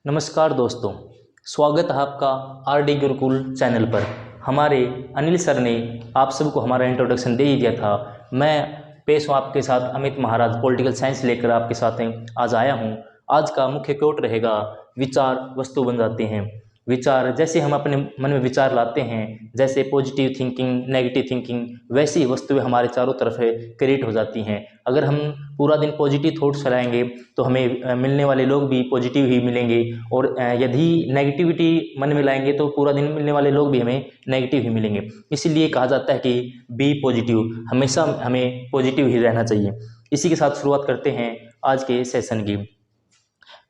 नमस्कार दोस्तों, स्वागत है आपका आरडी गुरुकुल चैनल पर। हमारे अनिल सर ने आप सबको हमारा इंट्रोडक्शन दे ही दिया था। मैं पेश हूँ आपके साथ अमित महाराज, पॉलिटिकल साइंस लेकर आपके साथ आज आया हूँ। आज का मुख्य कोट रहेगा, विचार वस्तु बन जाते हैं। विचार, जैसे हम अपने मन में विचार लाते हैं, जैसे पॉजिटिव थिंकिंग, नेगेटिव थिंकिंग, वैसी ही वस्तुएं हमारे चारों तरफ क्रिएट हो जाती हैं। अगर हम पूरा दिन पॉजिटिव थॉट्स फैलाएंगे तो हमें मिलने वाले लोग भी पॉजिटिव ही मिलेंगे, और यदि नेगेटिविटी मन में लाएंगे तो पूरा दिन मिलने वाले लोग भी हमें नेगेटिव ही मिलेंगे। इसीलिए कहा जाता है कि बी पॉजिटिव, हमेशा हमें पॉजिटिव ही रहना चाहिए। इसी के साथ शुरुआत करते हैं आज के सेशन की।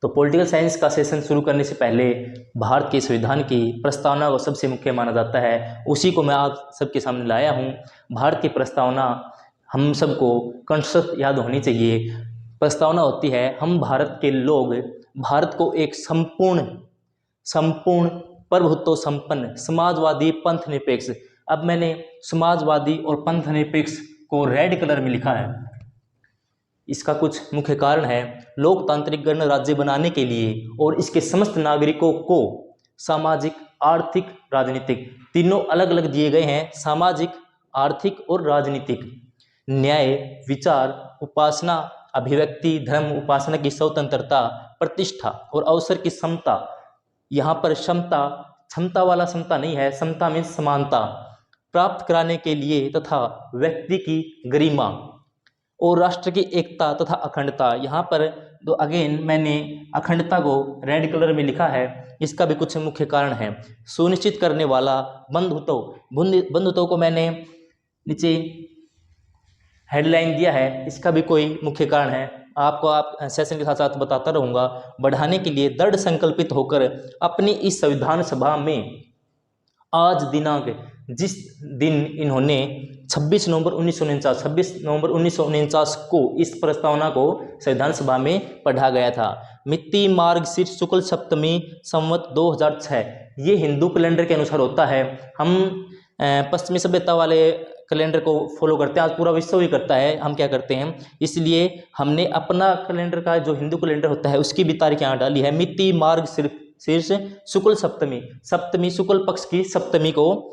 तो पॉलिटिकल साइंस का सेशन शुरू करने से पहले भारत के संविधान की प्रस्तावना को सबसे मुख्य माना जाता है, उसी को मैं आप सबके सामने लाया हूँ। भारत की प्रस्तावना हम सबको कंसेप्ट याद होनी चाहिए। प्रस्तावना होती है, हम भारत के लोग भारत को एक संपूर्ण प्रभुत्व संपन्न समाजवादी पंथ निरपेक्ष। अब मैंने समाजवादी और पंथ निरपेक्ष को रेड कलर में लिखा है। इसका कुछ मुख्य कारण है, लोकतांत्रिक गणराज्य बनाने के लिए और इसके समस्त नागरिकों को सामाजिक, आर्थिक, राजनीतिक तीनों अलग अलग दिए गए हैं। सामाजिक, आर्थिक और राजनीतिक न्याय, विचार, उपासना, अभिव्यक्ति, धर्म उपासना की स्वतंत्रता, प्रतिष्ठा और अवसर की समता। यहाँ पर क्षमता वाला समता नहीं है, समता में समानता प्राप्त कराने के लिए तथा व्यक्ति की गरिमा और राष्ट्र की एकता तथा अखंडता। यहाँ पर तो अगेन मैंने अखंडता को रेड कलर में लिखा है। इसका भी कुछ मुख्य कारण है। सुनिश्चित करने वाला बंधुत्व को मैंने नीचे हेडलाइन दिया है। इसका भी कोई मुख्य कारण है, आप सेशन के साथ साथ बताता रहूँगा। बढ़ाने के लिए दृढ़ संकल्पित होकर अपनी इस संविधान सभा में आज दिनांक, जिस दिन इन्होंने 26 नवंबर 1949 को इस प्रस्तावना को संविधान सभा में पढ़ा गया था। मिति मार्गशीर्ष शुक्ल सप्तमी संवत 2006, ये हिंदू कैलेंडर के अनुसार होता है। हम पश्चिमी सभ्यता वाले कैलेंडर को फॉलो करते हैं, आज पूरा विश्व ही करता है। हम क्या करते हैं, इसलिए हमने अपना कैलेंडर का जो हिंदू कैलेंडर होता है उसकी भी तारीख यहाँ डाली है। मिति मार्गशीर्ष शुक्ल सप्तमी शुक्ल पक्ष की सप्तमी को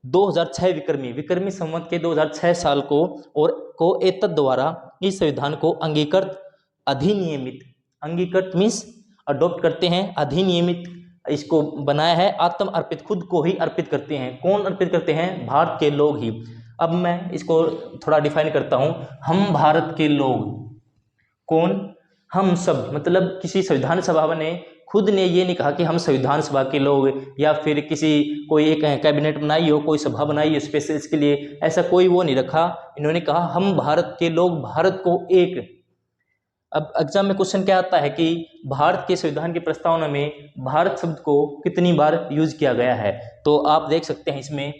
2006 विक्रमी संवत के 2006 साल को और को एतद द्वारा इस संविधान को अंगीकृत मीन्स अडॉप्ट करते हैं, अधिनियमित इसको बनाया है। आत्म अर्पित, खुद को ही अर्पित करते हैं। कौन अर्पित करते हैं? भारत के लोग ही। अब मैं इसको थोड़ा डिफाइन करता हूं। हम भारत के लोग, कौन? हम सब, मतलब किसी संविधान सभा ने खुद ने ये नहीं कहा कि हम संविधान सभा के लोग, या फिर कोई एक कैबिनेट बनाई हो, कोई सभा बनाई हो स्पेशल इसके लिए, ऐसा कोई वो नहीं रखा। इन्होंने कहा हम भारत के लोग, भारत को एक। अब एग्जाम में क्वेश्चन क्या आता है कि भारत के संविधान की प्रस्तावना में भारत शब्द को कितनी बार यूज किया गया है। तो आप देख सकते हैं, इसमें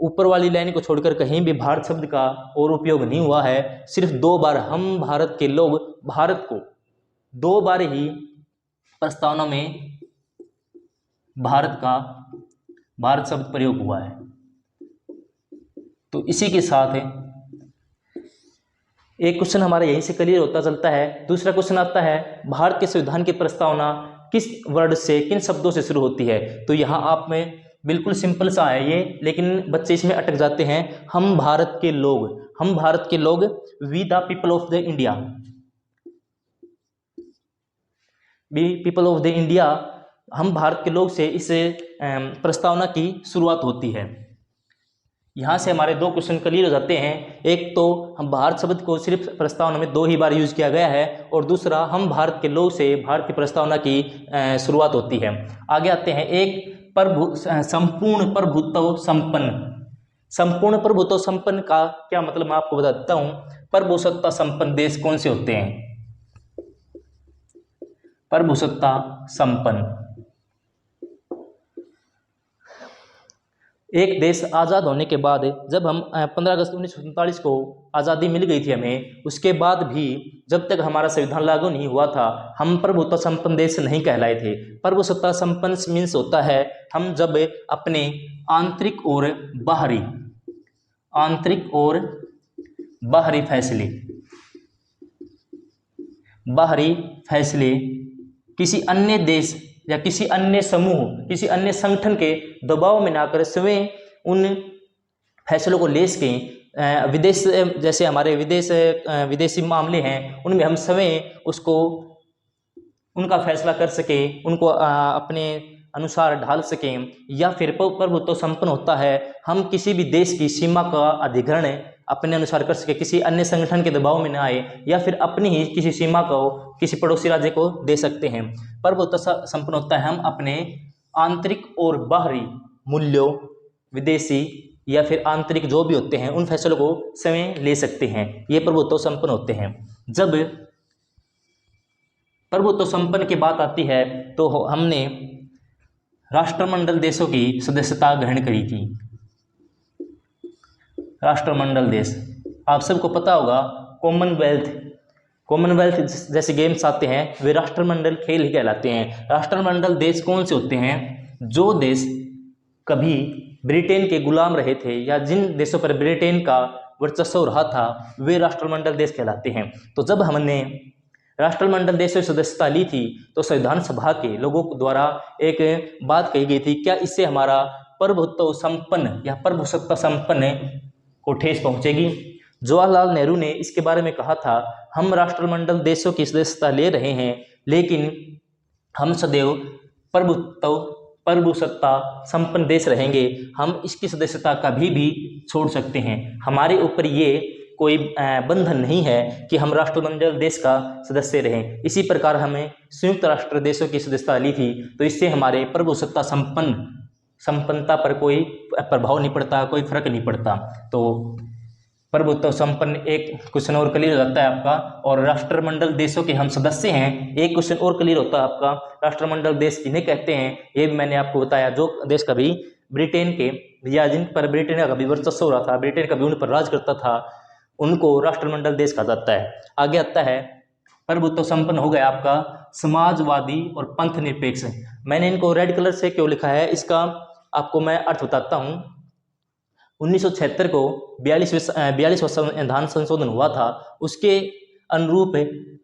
ऊपर वाली लाइन को छोड़कर कहीं भी भारत शब्द का और उपयोग नहीं हुआ है। सिर्फ 2 बार हम भारत के लोग, भारत को 2 बार ही प्रस्तावना में भारत शब्द प्रयोग हुआ है। तो इसी के साथ एक क्वेश्चन हमारा यहीं से क्लियर होता चलता है। दूसरा क्वेश्चन आता है, भारत के संविधान की प्रस्तावना किस वर्ड से, किन शब्दों से शुरू होती है। तो यहाँ आप में बिल्कुल सिंपल सा है ये, लेकिन बच्चे इसमें अटक जाते हैं। हम भारत के लोग, we the people of the India, we people of the India, हम भारत के लोग से इस प्रस्तावना की शुरुआत होती है। यहाँ से हमारे 2 क्वेश्चन क्लियर हो जाते हैं। एक तो हम भारत शब्द को सिर्फ प्रस्तावना में 2 ही बार यूज किया गया है, और दूसरा हम भारत के लोग से भारत की प्रस्तावना की शुरुआत होती है। आगे आते हैं, एक संपूर्ण प्रभुत्व संपन्न का क्या मतलब मैं आपको बता देता हूँ। प्रभुसत्ता संपन्न देश कौन से होते हैं? प्रभुसत्ता संपन्न एक देश आज़ाद होने के बाद, जब हम 15 अगस्त 1947 को आज़ादी मिल गई थी हमें, उसके बाद भी जब तक हमारा संविधान लागू नहीं हुआ था, हम प्रभुत्व संपन्न देश नहीं कहलाए थे। प्रभुसत्ता संपन्न मीन्स होता है, हम जब अपने आंतरिक और बाहरी फैसले किसी अन्य देश या किसी अन्य समूह, किसी अन्य संगठन के दबाव में ना आकर स्वयं उन फैसलों को ले सकें। विदेश, जैसे हमारे विदेशी मामले हैं, उनमें हम स्वयं उसको उनका फैसला कर सकें, उनको अपने अनुसार ढाल सकें। या फिर प्रभुत्व संपन्न होता है, हम किसी भी देश की सीमा का अधिग्रहण अपने अनुसार कर सके, किसी अन्य संगठन के दबाव में न आए, या फिर अपनी ही किसी सीमा को किसी पड़ोसी राज्य को दे सकते हैं। प्रभुत्व संपन्न होता है, हम अपने आंतरिक और बाहरी मूल्यों, विदेशी या फिर आंतरिक जो भी होते हैं, उन फैसलों को स्वयं ले सकते हैं। ये प्रभुत्व संपन्न होते हैं। जब प्रभुत्व संपन्न की बात आती है तो हमने राष्ट्रमंडल देशों की सदस्यता ग्रहण करी थी। राष्ट्रमंडल देश, आप सबको पता होगा, कॉमनवेल्थ जैसे गेम्स आते हैं, वे राष्ट्रमंडल खेल ही कहलाते हैं। राष्ट्रमंडल देश कौन से होते हैं? जो देश कभी ब्रिटेन के गुलाम रहे थे या जिन देशों पर ब्रिटेन का वर्चस्व रहा था, वे राष्ट्रमंडल देश कहलाते हैं। तो जब हमने राष्ट्रमंडल देशों की सदस्यता ली थी तो संविधान सभा के लोगों द्वारा एक बात कही गई थी, क्या इससे हमारा प्रभुत्व संपन्न या प्रभुसत्ता संपन्न को ठेस पहुंचेगी? जवाहरलाल नेहरू ने इसके बारे में कहा था, हम राष्ट्रमंडल देशों की सदस्यता ले रहे हैं, लेकिन हम सदैव प्रभुसत्ता संपन्न देश रहेंगे। हम इसकी सदस्यता कभी भी छोड़ सकते हैं। हमारे ऊपर ये कोई बंधन नहीं है कि हम राष्ट्रमंडल देश का सदस्य रहें। इसी प्रकार हमें संयुक्त राष्ट्र देशों की सदस्यता ली थी, तो इससे हमारे प्रभुसत्ता संपन्नता पर कोई प्रभाव नहीं पड़ता, कोई फर्क नहीं पड़ता। तो प्रभुत्व संपन्न एक क्वेश्चन और क्लियर हो जाता है आपका। और राष्ट्रमंडल देशों के हम सदस्य हैं, एक क्वेश्चन और क्लियर होता है आपका, राष्ट्रमंडल देश किन्हें कहते हैं, ये भी मैंने आपको बताया। जो देश कभी ब्रिटेन के या जिन पर ब्रिटेन का कभी वर्चस्व हो रहा था, ब्रिटेन कभी उन पर राज करता था, उनको राष्ट्रमंडल देश कहा जाता है। आगे आता है, प्रभुत्व संपन्न हो गया आपका समाजवादी और पंथ निरपेक्ष। मैंने इनको रेड कलर से क्यों लिखा है, इसका आपको मैं अर्थ बताता हूँ। 1976 को 42वां संविधान संशोधन हुआ था, उसके अनुरूप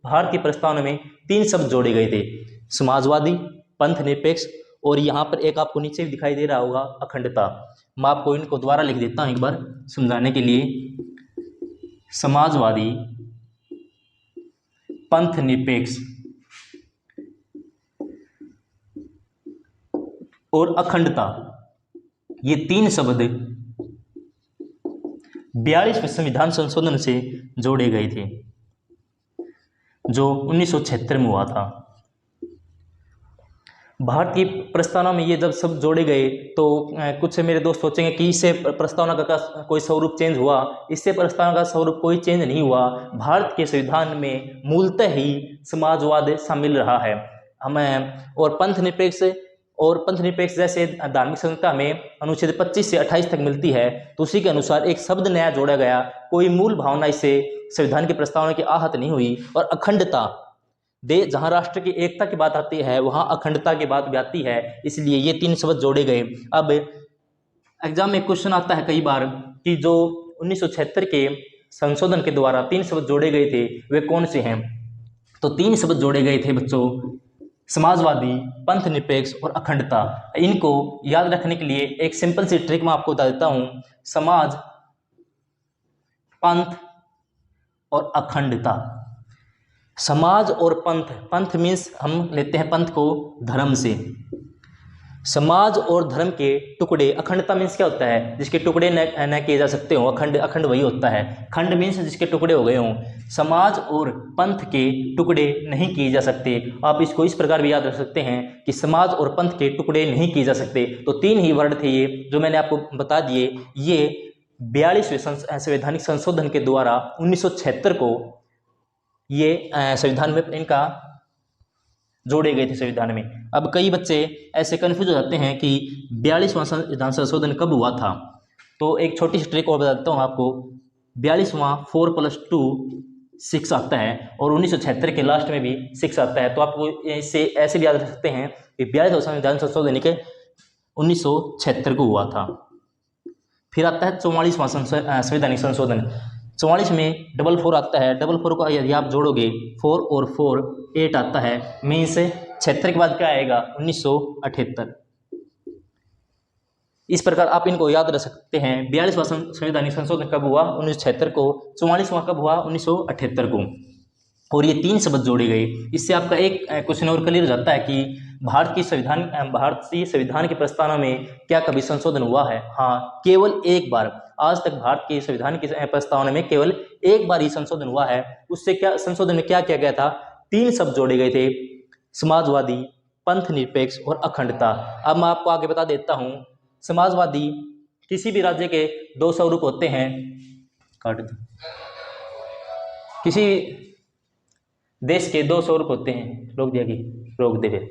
भारतीय प्रस्तावना में 3 शब्द जोड़े गए थे, समाजवादी, पंथ निरपेक्ष और यहाँ पर एक आपको नीचे भी दिखाई दे रहा होगा, अखंडता। मैं आपको इनको दोबारा लिख देता हूँ एक बार समझाने के लिए। समाजवादी, पंथ निरपेक्ष और अखंडता, ये 3 शब्द 42वें संविधान संशोधन से जोड़े गए थे, जो 1976 में हुआ था। भारतीय प्रस्तावना में ये जब सब जोड़े गए तो कुछ से मेरे दोस्त सोचेंगे कि इससे प्रस्तावना का कोई स्वरूप चेंज हुआ। इससे प्रस्तावना का स्वरूप कोई चेंज नहीं हुआ। भारत के संविधान में मूलतः ही समाजवाद शामिल रहा है। हमें और पंथ निरपेक्ष जैसे धार्मिक स्वतंत्रता में अनुच्छेद 25 से 28 तक मिलती है, तो उसी के अनुसार एक शब्द नया जोड़ा गया। कोई मूल भावना इससे संविधान की प्रस्तावना की आहत नहीं हुई। और अखंडता, जहाँ राष्ट्र की एकता की बात आती है वहाँ अखंडता की बात भी आती है, इसलिए ये 3 शब्द जोड़े गए। अब एग्जाम में क्वेश्चन आता है कई बार कि जो 1976 के संशोधन के द्वारा 3 शब्द जोड़े गए थे वे कौन से हैं? तो 3 शब्द जोड़े गए थे बच्चों, समाजवादी, पंथ निरपेक्ष और अखंडता। इनको याद रखने के लिए एक सिंपल सी ट्रिक मैं आपको बता देता हूँ। समाज, पंथ और अखंडता। समाज और पंथ मीन्स हम लेते हैं पंथ को धर्म से, समाज और धर्म के टुकड़े। अखंडता मीन्स क्या होता है? जिसके टुकड़े न किए जा सकते हो, अखंड वही होता है। खंड मीन्स जिसके टुकड़े हो गए हों। समाज और पंथ के टुकड़े नहीं किए जा सकते। आप इसको इस प्रकार भी याद रख सकते हैं कि समाज और पंथ के टुकड़े नहीं किए जा सकते। तो 3 ही वर्ड थे ये जो मैंने आपको बता दिए। ये 42वें संवैधानिक संशोधन के द्वारा 1976 को ये संविधान में इनका जोड़े गए थे संविधान में। अब कई बच्चे ऐसे कंफ्यूज हो जाते हैं कि 42वां संविधान संशोधन कब हुआ था। तो एक छोटी सी ट्रिक और बता देता हूँ आपको। 42वां 4 + 2 6 आता है और 1976 के लास्ट में भी 6 आता है। तो आपको इससे ऐसे भी याद रख सकते हैं कि 42वां संविधान संशोधन के 1976 को हुआ था। फिर आता है 44वां संवैधानिक संशोधन। 44 में 44 आता है। 44 को यदि आप जोड़ोगे 4 और 4 8 आता है, मीन्स 1976 के बाद क्या आएगा 1978। इस प्रकार आप इनको याद रख सकते हैं। 42वां संवैधानिक संशोधन कब हुआ 1976 को, 44वां कब हुआ 1978 को, और ये 3 शब्द जोड़े गए। इससे आपका एक क्वेश्चन और क्लियर हो जाता है कि भारतीय संविधान के प्रस्तावना में क्या कभी संशोधन हुआ है। हाँ, केवल एक बार। आज तक भारत के संविधान की प्रस्तावना में केवल एक बार ही संशोधन हुआ है। उससे क्या संशोधन में क्या किया गया था, 3 शब्द जोड़े गए थे, समाजवादी, पंथ निरपेक्ष और अखंडता। अब मैं आपको आगे बता देता हूँ। समाजवादी, किसी भी राज्य के 2 स्वरूप होते हैं, किसी देश के 2 स्वरूप होते हैं, रोक दिया कि रोक दे फिर।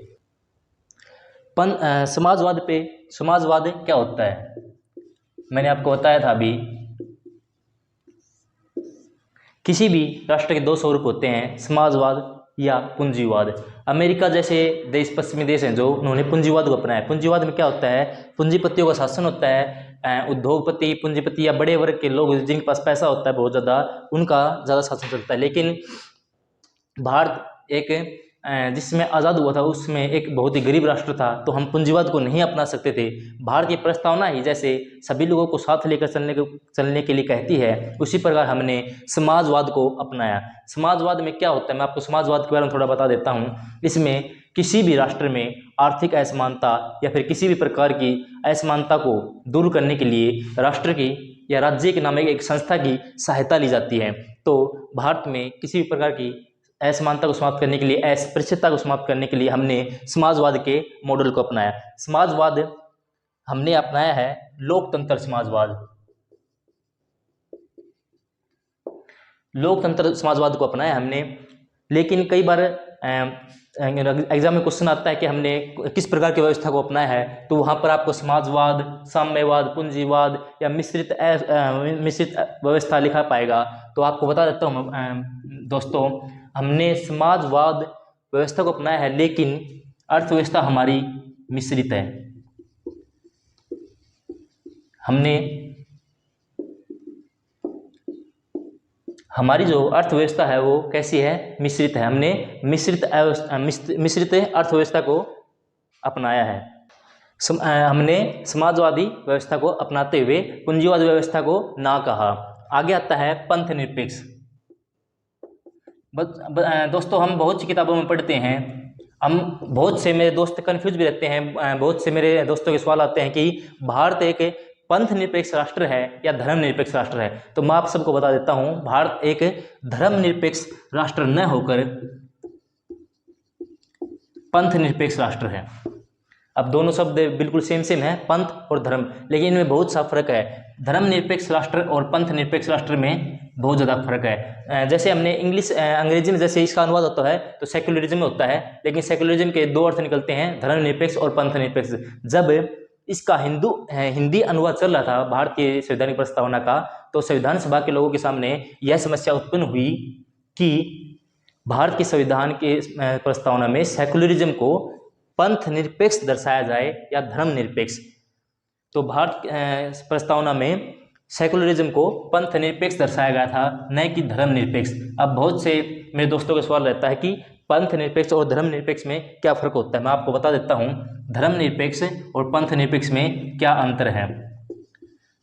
समाजवाद क्या होता है, मैंने आपको बताया था अभी। किसी भी राष्ट्र के 2 स्वरूप होते हैं, समाजवाद या पूंजीवाद। अमेरिका जैसे देश, पश्चिमी देश हैं जो उन्होंने पूंजीवाद को अपनाया। पूंजीवाद में क्या होता है, पूंजीपतियों का शासन होता है। उद्योगपति, पूंजीपति या बड़े वर्ग के लोग जिनके पास पैसा होता है बहुत ज़्यादा, उनका ज़्यादा शासन चलता है। लेकिन भारत एक जिसमें आज़ाद हुआ था उसमें एक बहुत ही गरीब राष्ट्र था, तो हम पूंजीवाद को नहीं अपना सकते थे। भारत की प्रस्तावना ही जैसे सभी लोगों को साथ लेकर चलने के लिए कहती है, उसी प्रकार हमने समाजवाद को अपनाया। समाजवाद में क्या होता है, मैं आपको समाजवाद के बारे में थोड़ा बता देता हूँ। इसमें किसी भी राष्ट्र में आर्थिक असमानता या फिर किसी भी प्रकार की असमानता को दूर करने के लिए राष्ट्र की या राज्य के नाम एक संस्था की सहायता ली जाती है। तो भारत में किसी भी प्रकार की असमानता को समाप्त करने के लिए, अस्पृश्यता को समाप्त करने के लिए हमने समाजवाद के मॉडल को अपनाया। समाजवाद हमने अपनाया है लोकतंत्र समाजवाद। लोकतंत्र समाजवाद को अपनाया हमने। लेकिन कई बार एग्जाम में क्वेश्चन आता है कि हमने किस प्रकार की व्यवस्था को अपनाया है, तो वहाँ पर आपको समाजवाद, साम्यवाद, पूंजीवाद या मिश्रित व्यवस्था लिखा पाएगा। तो आपको बता देता हूँ दोस्तों, हमने समाजवाद व्यवस्था को अपनाया है, लेकिन अर्थव्यवस्था हमारी मिश्रित है। हमारी जो अर्थव्यवस्था है वो कैसी है, मिश्रित है। हमने मिश्रित अर्थव्यवस्था को अपनाया है। हमने समाजवादी व्यवस्था को अपनाते हुए पूंजीवादी व्यवस्था को ना कहा। आगे आता है पंथ निरपेक्ष। दोस्तों, हम बहुत सी किताबों में पढ़ते हैं, हम बहुत से मेरे दोस्त कन्फ्यूज भी रहते हैं। बहुत से मेरे दोस्तों के सवाल आते हैं कि भारत एक पंथ निरपेक्ष राष्ट्र है या धर्म निरपेक्ष राष्ट्र है। तो मैं आप सबको बता देता हूं, भारत एक धर्म निरपेक्ष राष्ट्र न होकर पंथ निरपेक्ष राष्ट्र है। अब दोनों शब्द बिल्कुल सेम है, पंथ और धर्म, लेकिन इनमें बहुत सा फर्क है। धर्म निरपेक्ष राष्ट्र और पंथ निरपेक्ष राष्ट्र में बहुत ज़्यादा फर्क है। जैसे हमने अंग्रेजी में जैसे इसका अनुवाद होता है तो सेक्युलरिज्म में होता है, लेकिन सेक्युलरिज्म के 2 अर्थ निकलते हैं, धर्म निरपेक्ष और पंथ निरपेक्ष। जब इसका हिंदी अनुवाद चल रहा था भारतीय संवैधानिक प्रस्तावना का, तो संविधान सभा के लोगों के सामने यह समस्या उत्पन्न हुई कि भारत के संविधान के प्रस्तावना में सेक्युलरिज्म को पंथ निरपेक्ष दर्शाया जाए या धर्म निरपेक्ष। तो भारत प्रस्तावना में सेकुलरिज्म को पंथ निरपेक्ष दर्शाया गया था, न कि धर्म निरपेक्ष। अब बहुत से मेरे दोस्तों का सवाल रहता है कि पंथ निरपेक्ष और धर्म निरपेक्ष में क्या फर्क होता है। मैं आपको बता देता हूँ, धर्म निरपेक्ष और पंथ निरपेक्ष में क्या अंतर है।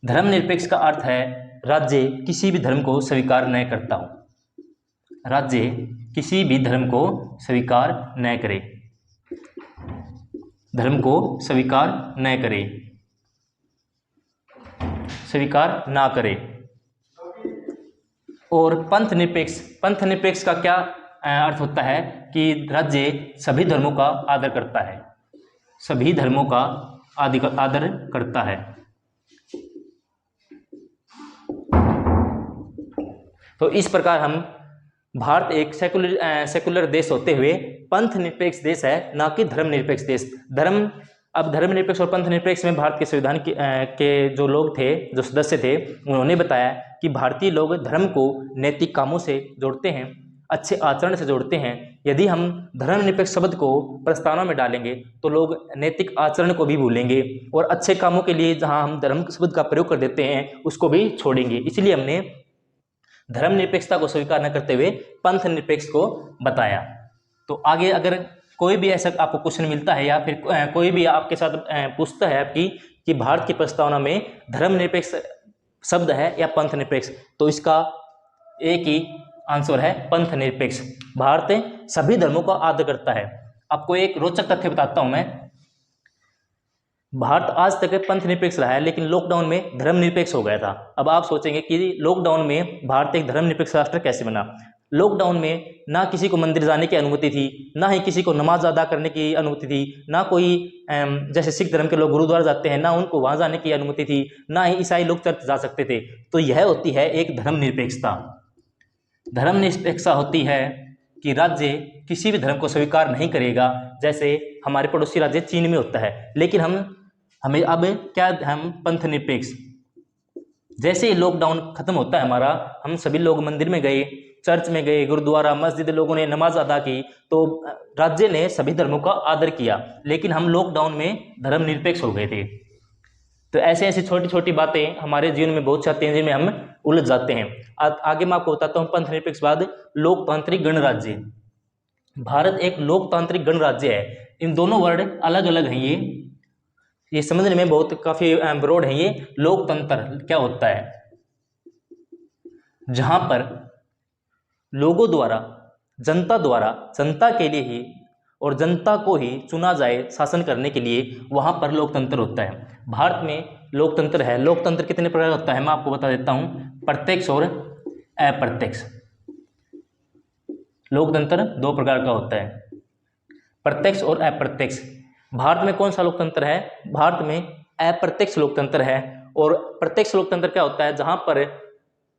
धर्म निरपेक्ष का अर्थ है राज्य किसी भी धर्म को स्वीकार न करता हो, राज्य किसी भी धर्म को स्वीकार न करे, धर्म को स्वीकार न करे, स्वीकार ना करे। और पंथ निरपेक्ष का क्या अर्थ होता है कि राज्य सभी धर्मों का आदर करता है, सभी धर्मों का आदर करता है। तो इस प्रकार हम भारत एक सेकुलर देश होते हुए पंथ निरपेक्ष देश है, ना कि धर्म निरपेक्ष देश। अब धर्म निरपेक्ष और पंथ निरपेक्ष में भारत के संविधान के जो लोग थे, जो सदस्य थे, उन्होंने बताया कि भारतीय लोग धर्म को नैतिक कामों से जोड़ते हैं, अच्छे आचरण से जोड़ते हैं। यदि हम धर्मनिरपेक्ष शब्द को प्रस्तावना में डालेंगे तो लोग नैतिक आचरण को भी भूलेंगे और अच्छे कामों के लिए जहां हम धर्म शब्द का प्रयोग कर देते हैं उसको भी छोड़ेंगे। इसलिए हमने धर्मनिरपेक्षता को स्वीकार न करते हुए पंथ निरपेक्ष को बताया। तो आगे अगर कोई भी ऐसा आपको क्वेश्चन मिलता है या फिर कोई भी आपके साथ पूछता है आपकी कि भारत की प्रस्तावना में धर्मनिरपेक्ष शब्द है या पंथ निरपेक्ष, तो इसका एक ही आंसर है पंथ निरपेक्ष। भारत सभी धर्मों का आदर करता है। आपको एक रोचक तथ्य बताता हूं मैं। भारत आज तक पंथ निरपेक्ष रहा है, लेकिन लॉकडाउन में धर्मनिरपेक्ष हो गया था। अब आप सोचेंगे कि लॉकडाउन में भारत एक धर्मनिरपेक्ष राष्ट्र कैसे बना। लॉकडाउन में ना किसी को मंदिर जाने की अनुमति थी, ना ही किसी को नमाज अदा करने की अनुमति थी, ना कोई जैसे सिख धर्म के लोग गुरुद्वारा जाते हैं, ना उनको वहां जाने की अनुमति थी, ना ही ईसाई लोग चर्च जा सकते थे। तो यह होती है एक धर्मनिरपेक्षता। धर्मनिरपेक्षता होती है कि राज्य किसी भी धर्म को स्वीकार नहीं करेगा, जैसे हमारे पड़ोसी राज्य चीन में होता है। लेकिन हमें अब क्या, हम पंथ निरपेक्ष। जैसे ही लॉकडाउन खत्म होता है हमारा, हम सभी लोग मंदिर में गए, चर्च में गए, गुरुद्वारा मस्जिद, लोगों ने नमाज अदा की, तो राज्य ने सभी धर्मों का आदर किया। लेकिन हम लॉकडाउन में धर्मनिरपेक्ष हो गए थे। तो ऐसे ऐसी छोटी छोटी बातें हमारे जीवन में बहुत चाहते हैं जिनमें हम उलझ जाते हैं। आगे मैं आपको बताता हूँ पंथ निरपेक्ष बाद लोकतांत्रिक गणराज्य। भारत एक लोकतांत्रिक गणराज्य है। इन दोनों वर्ड अलग अलग हैं, ये समझने में बहुत काफी ब्रॉड है। ये लोकतंत्र क्या होता है, जहां पर लोगों द्वारा, जनता के लिए ही और जनता को ही चुना जाए शासन करने के लिए, वहां पर लोकतंत्र होता है। भारत में लोकतंत्र है। लोकतंत्र कितने प्रकार का होता है मैं आपको बता देता हूं, प्रत्यक्ष और अप्रत्यक्ष। लोकतंत्र दो प्रकार का होता है, प्रत्यक्ष और अप्रत्यक्ष। भारत में कौन सा लोकतंत्र है, भारत में अप्रत्यक्ष लोकतंत्र है। और प्रत्यक्ष लोकतंत्र क्या होता है, जहां पर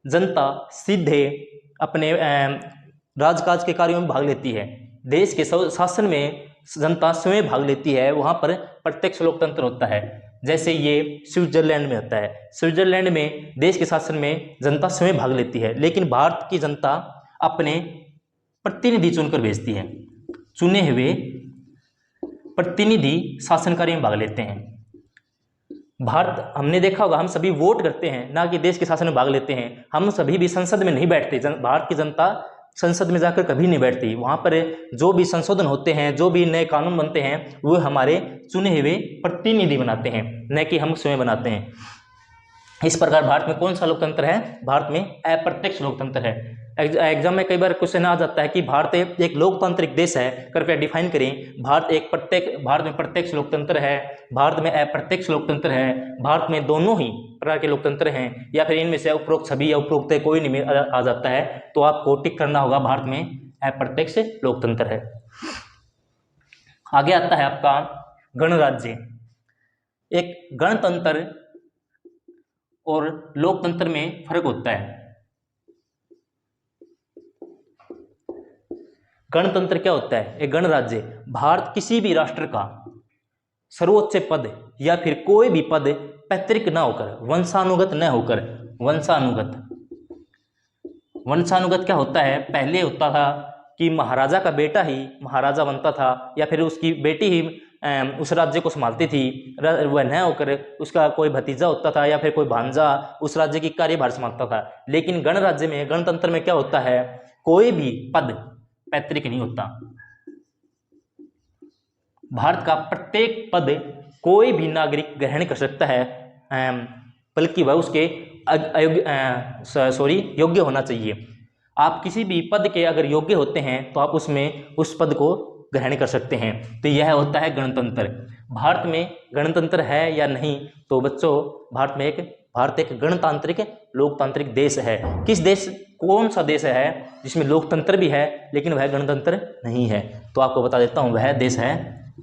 जनता सीधे अपने राजकाज के कार्यों में भाग लेती है, देश के शासन में जनता स्वयं भाग लेती है, वहां पर प्रत्यक्ष लोकतंत्र होता है। जैसे ये स्विट्जरलैंड में होता है। स्विट्जरलैंड में देश के शासन में जनता स्वयं भाग लेती है, लेकिन भारत की जनता अपने प्रतिनिधि चुनकर भेजती है। चुने हुए प्रतिनिधि शासन कार्य में भाग लेते हैं। भारत, हमने देखा होगा, हम सभी वोट करते हैं, ना कि देश के शासन में भाग लेते हैं। हम सभी भी संसद में नहीं बैठते। भारत की जनता संसद में जाकर कभी नहीं बैठती। वहां पर जो भी संशोधन होते हैं, जो भी नए कानून बनते हैं, वो हमारे चुने हुए प्रतिनिधि बनाते हैं, न कि हम स्वयं बनाते हैं। इस प्रकार भारत में कौन सा लोकतंत्र है, भारत में अप्रत्यक्ष लोकतंत्र है। एग्जाम में कई बार क्वेश्चन आ जाता है कि भारत एक लोकतांत्रिक देश है, कृपया डिफाइन करें। भारत में प्रत्यक्ष लोकतंत्र है, भारत में अप्रत्यक्ष लोकतंत्र है, भारत में दोनों ही प्रकार के लोकतंत्र हैं, या फिर इनमें से उपरोक्त सभी या उपरोक्त कोई नहीं आ जाता है, तो आपको टिक करना होगा भारत में अप्रत्यक्ष लोकतंत्र है। आगे आता है आपका गणराज्य। एक गणतंत्र और लोकतंत्र में फर्क होता है। गणतंत्र क्या होता है, एक गणराज्य। भारत किसी भी राष्ट्र का सर्वोच्च पद या फिर कोई भी पद पैतृक न होकर, वंशानुगत न होकर, वंशानुगत क्या होता है, पहले होता था कि महाराजा का बेटा ही महाराजा बनता था, या फिर उसकी बेटी ही उस राज्य को संभालती थी। वह न होकर उसका कोई भतीजा होता था या फिर कोई भांजा उस राज्य की कार्यभार संभालता था। लेकिन गणराज्य में, गणतंत्र में क्या होता है, कोई भी पद पैतृक नहीं होता। भारत का प्रत्येक पद कोई भी नागरिक ग्रहण कर सकता है, बल्कि वह उसके योग्य होना चाहिए। आप किसी भी पद के अगर योग्य होते हैं तो आप उसमें उस पद को ग्रहण कर सकते हैं। तो यह होता है गणतंत्र। भारत में गणतंत्र है या नहीं, तो बच्चों भारत एक गणतांत्रिक लोकतांत्रिक देश है। कौन सा देश है जिसमें लोकतंत्र भी है लेकिन वह गणतंत्र नहीं है, तो आपको बता देता हूं, वह देश है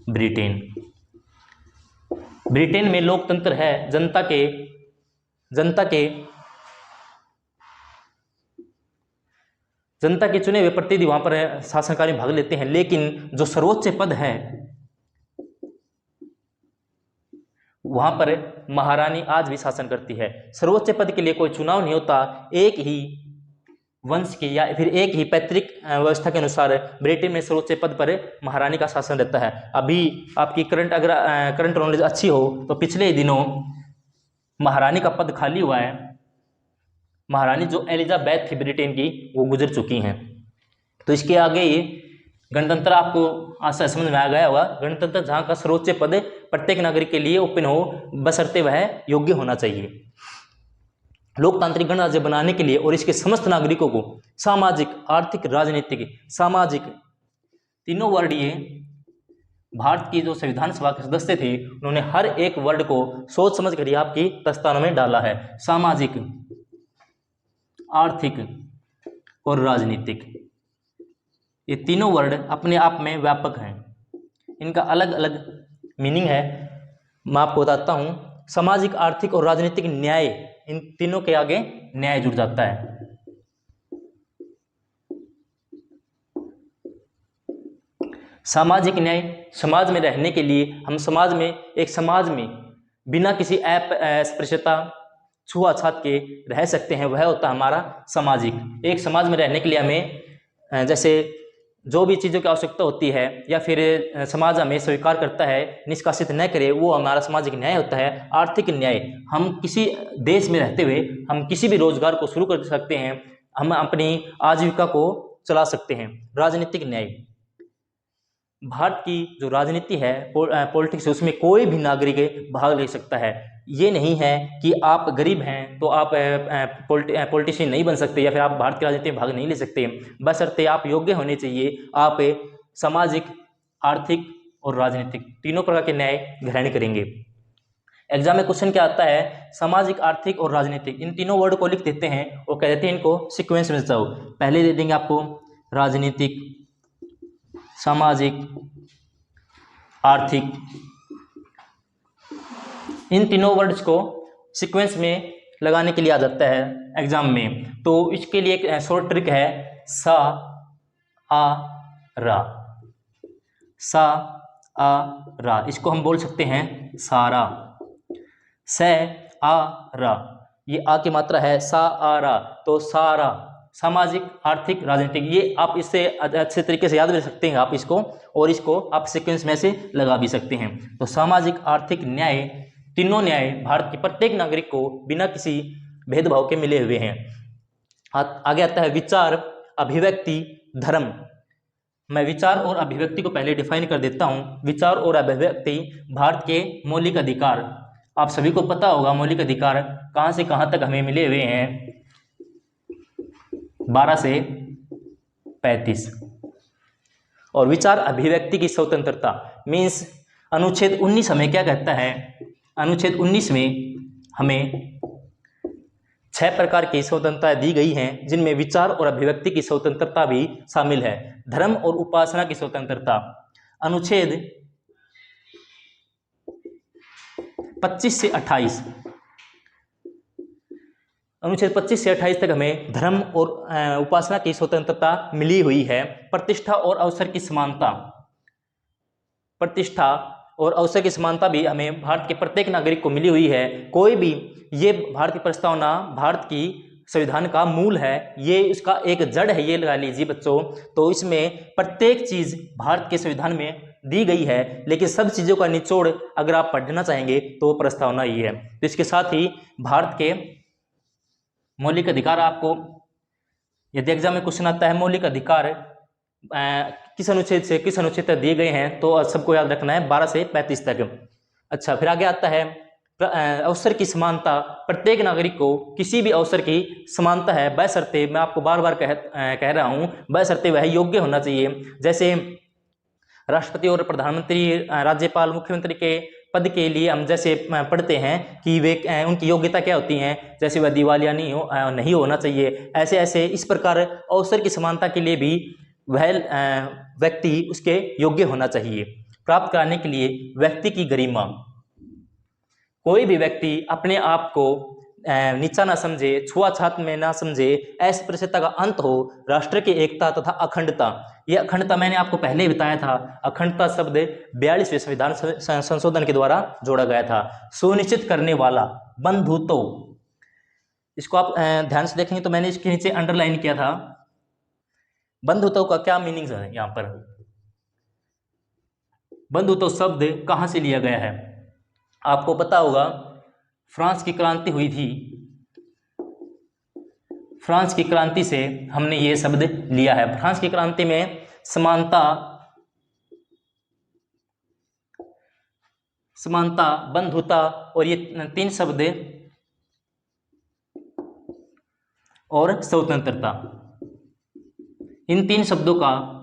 ब्रिटेन। ब्रिटेन में लोकतंत्र है, जनता के चुने हुए प्रतिनिधि वहां पर शासन कार्य में भाग लेते हैं। लेकिन जो सर्वोच्च पद है वहां पर महारानी आज भी शासन करती है। सर्वोच्च पद के लिए कोई चुनाव नहीं होता, एक ही वंश के या फिर एक ही पैतृक व्यवस्था के अनुसार ब्रिटेन में सर्वोच्च पद पर महारानी का शासन रहता है। अभी आपकी करंट नॉलेज अच्छी हो तो पिछले ही दिनों महारानी का पद खाली हुआ है। महारानी जो एलिजाबेथ थी ब्रिटेन की, वो गुजर चुकी हैं। तो इसके आगे ये गणतंत्र आपको आशा समझ में आ गया होगा। गणतंत्र जहाँ का सर्वोच्च पद प्रत्येक नागरिक के लिए ओपन हो, बशर्ते वह योग्य होना चाहिए। लोकतांत्रिक गणराज्य बनाने के लिए और इसके समस्त नागरिकों को सामाजिक, आर्थिक, राजनीतिक, सामाजिक, तीनों वर्ड ये भारत की जो संविधान सभा के सदस्य थे उन्होंने हर एक वर्ड को सोच समझ कर आपकी प्रस्तावना में डाला है। सामाजिक, आर्थिक और राजनीतिक, ये तीनों वर्ड अपने आप में व्यापक हैं। इनका अलग अलग मीनिंग है, मैं आपको बताता हूं। सामाजिक, आर्थिक और राजनीतिक न्याय, इन तीनों के आगे न्याय जुड़ जाता है। सामाजिक न्याय, समाज में रहने के लिए हम समाज में, एक समाज में बिना किसी अस्पृश्यता, छुआछूत के रह सकते हैं, वह होता है हमारा सामाजिक। एक समाज में रहने के लिए हमें जैसे जो भी चीज़ों की आवश्यकता होती है या फिर समाज हमें स्वीकार करता है, निष्कासित न करे, वो हमारा सामाजिक न्याय होता है। आर्थिक न्याय, हम किसी देश में रहते हुए हम किसी भी रोजगार को शुरू कर सकते हैं, हम अपनी आजीविका को चला सकते हैं। राजनीतिक न्याय, भारत की जो राजनीति है, पॉलिटिक्स है, उसमें कोई भी नागरिक भाग ले सकता है। ये नहीं है कि आप गरीब हैं तो आप पॉलिटिशियन नहीं बन सकते या फिर आप भारत की राजनीति में भाग नहीं ले सकते, बशर्ते आप योग्य होने चाहिए। आप सामाजिक, आर्थिक और राजनीतिक तीनों प्रकार के न्याय ग्रहण करेंगे। एग्जाम में क्वेश्चन क्या आता है, सामाजिक, आर्थिक और राजनीतिक, इन तीनों वर्ड को लिख देते हैं और कह देते हैं इनको सीक्वेंस में जाओ। पहले दे देंगे आपको राजनीतिक, सामाजिक, आर्थिक, इन तीनों वर्ड्स को सीक्वेंस में लगाने के लिए आ जाता है एग्जाम में। तो इसके लिए एक शॉर्ट ट्रिक है, सा आ रा, सा आ रा, इसको हम बोल सकते हैं सारा। स आ रा, ये आ की मात्रा है, सा आ रा, तो सारा। सामाजिक, आर्थिक, राजनीतिक, ये आप इससे अच्छे तरीके से याद कर सकते हैं आप इसको, और इसको आप सीक्वेंस में से लगा भी सकते हैं। तो सामाजिक, आर्थिक, न्याय, तीनों न्याय भारत के प्रत्येक नागरिक को बिना किसी भेदभाव के मिले हुए हैं। आगे आता है विचार, अभिव्यक्ति, धर्म। मैं विचार और अभिव्यक्ति को पहले डिफाइन कर देता हूं। विचार और अभिव्यक्ति भारत के मौलिक अधिकार, आप सभी को पता होगा मौलिक अधिकार कहां से कहां तक हमें मिले हुए हैं, 12 से 35। और विचार अभिव्यक्ति की स्वतंत्रता मीन्स अनुच्छेद 19 हमें क्या कहता है, अनुच्छेद 19 में हमें 6 प्रकार की स्वतंत्रता दी गई हैं, जिनमें विचार और अभिव्यक्ति की स्वतंत्रता भी शामिल है। धर्म और उपासना की स्वतंत्रता, अनुच्छेद 25 से 28, अनुच्छेद 25 से 28 तक हमें धर्म और उपासना की स्वतंत्रता मिली हुई है। प्रतिष्ठा और अवसर की समानता, प्रतिष्ठा और अवसर की समानता भी हमें भारत के प्रत्येक नागरिक को मिली हुई है। कोई भी, ये भारत की प्रस्तावना भारत की संविधान का मूल है, ये इसका एक जड़ है, ये लगा लीजिए बच्चों। तो इसमें प्रत्येक चीज भारत के संविधान में दी गई है, लेकिन सब चीजों का निचोड़ अगर आप पढ़ना चाहेंगे तो प्रस्तावना ये है। तो इसके साथ ही भारत के मौलिक अधिकार, आपको यदि एग्जाम में क्वेश्चन आता है मौलिक अधिकार किस अनुच्छेद से किस अनुच्छेद तक दिए गए हैं, तो सबको याद रखना है 12 से 35 तक। अच्छा, फिर आगे आता है अवसर की समानता। प्रत्येक नागरिक को किसी भी अवसर की समानता है, बशर्ते, मैं आपको बार बार कह रहा हूं, बशर्ते वह योग्य होना चाहिए। जैसे राष्ट्रपति और प्रधानमंत्री, राज्यपाल, मुख्यमंत्री के पद के लिए हम जैसे पढ़ते हैं कि वे उनकी योग्यता क्या होती हैं, जैसे वह दिवालिया नहीं होना चाहिए। ऐसे ऐसे इस प्रकार अवसर की समानता के लिए भी वह व्यक्ति उसके योग्य होना चाहिए। प्राप्त कराने के लिए व्यक्ति की गरिमा, कोई भी व्यक्ति अपने आप को नीचा ना समझे, छुआछूत में ना समझे, अस्पृश्यता का अंत हो, राष्ट्र की एकता तथा अखंडता। ये अखंडता मैंने आपको पहले ही बताया था, अखंडता शब्द 42वें संविधान संशोधन के द्वारा जोड़ा गया था। सुनिश्चित करने वाला, बंधुत्व, इसको आप ध्यान से देखेंगे तो मैंने इसके नीचे अंडरलाइन किया था। बंधुत्व का क्या मीनिंग है यहाँ पर, बंधुत्व शब्द कहाँ से लिया गया है, आपको पता होगा फ्रांस की क्रांति हुई थी, फ्रांस की क्रांति से हमने ये शब्द लिया है। फ्रांस की क्रांति में समानता, समानता, बंधुता और ये 3 शब्द, और स्वतंत्रता। इन 3 शब्दों का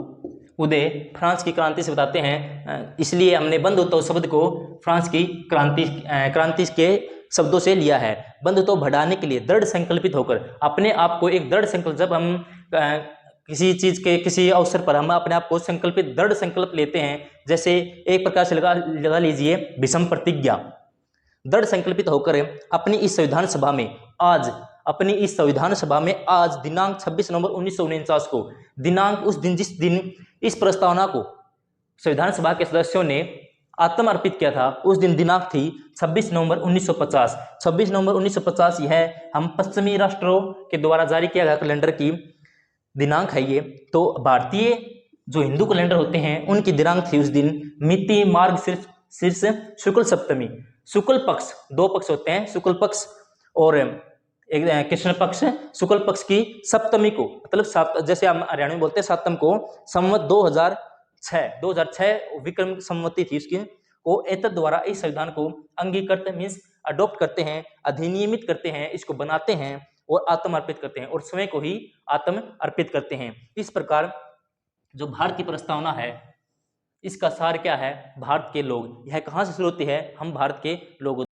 उदय फ्रांस की क्रांति से बताते हैं, इसलिए हमने बंधुत्व शब्द को फ्रांस की क्रांति के शब्दों से लिया है। बंधुत्व बढ़ाने के लिए दृढ़ संकल्पित होकर, अपने आप को एक दृढ़ संकल्प, जब हम किसी चीज के किसी अवसर पर हम अपने आप को संकल्पित दृढ़ संकल्प लेते हैं, जैसे एक प्रकार से लगा लीजिए विषम प्रतिज्ञा, दृढ़ संकल्पित होकर अपनी इस संविधान सभा में आज दिनांक 26 नवंबर 1949 को, दिनांक उस दिन जिस दिन इस प्रस्तावना को संविधान सभा के सदस्यों ने आत्म अर्पित किया था, उस दिन दिनांक थी 26 नवंबर 1950। 26 नवंबर 1950 यह हम पश्चिमी राष्ट्रों के द्वारा जारी किया गया कैलेंडर की दिनांक है ये। तो भारतीय जो हिंदू कैलेंडर होते हैं उनकी दिनांक थी उस दिन मिति मार्ग शीर्ष शुक्ल सप्तमी। शुक्ल पक्ष, 2 पक्ष होते हैं, शुक्ल पक्ष और एक कृष्ण पक्ष। शुक्ल पक्ष की सप्तमी को, मतलब जैसे हम हरियाणा में बोलते हैं सातम को, संवत 2006 विक्रम संवत्ति थी उसकी को एतद द्वारा इस संविधान को अंगीकृत मीन्स अडॉप्ट करते हैं, अधिनियमित करते हैं, इसको बनाते हैं और आत्म अर्पित करते हैं और स्वयं को ही आत्म अर्पित करते हैं। इस प्रकार जो भारत की प्रस्तावना है इसका सार क्या है? भारत के लोग। यह कहाँ से शुरू होती है? हम भारत के लोगों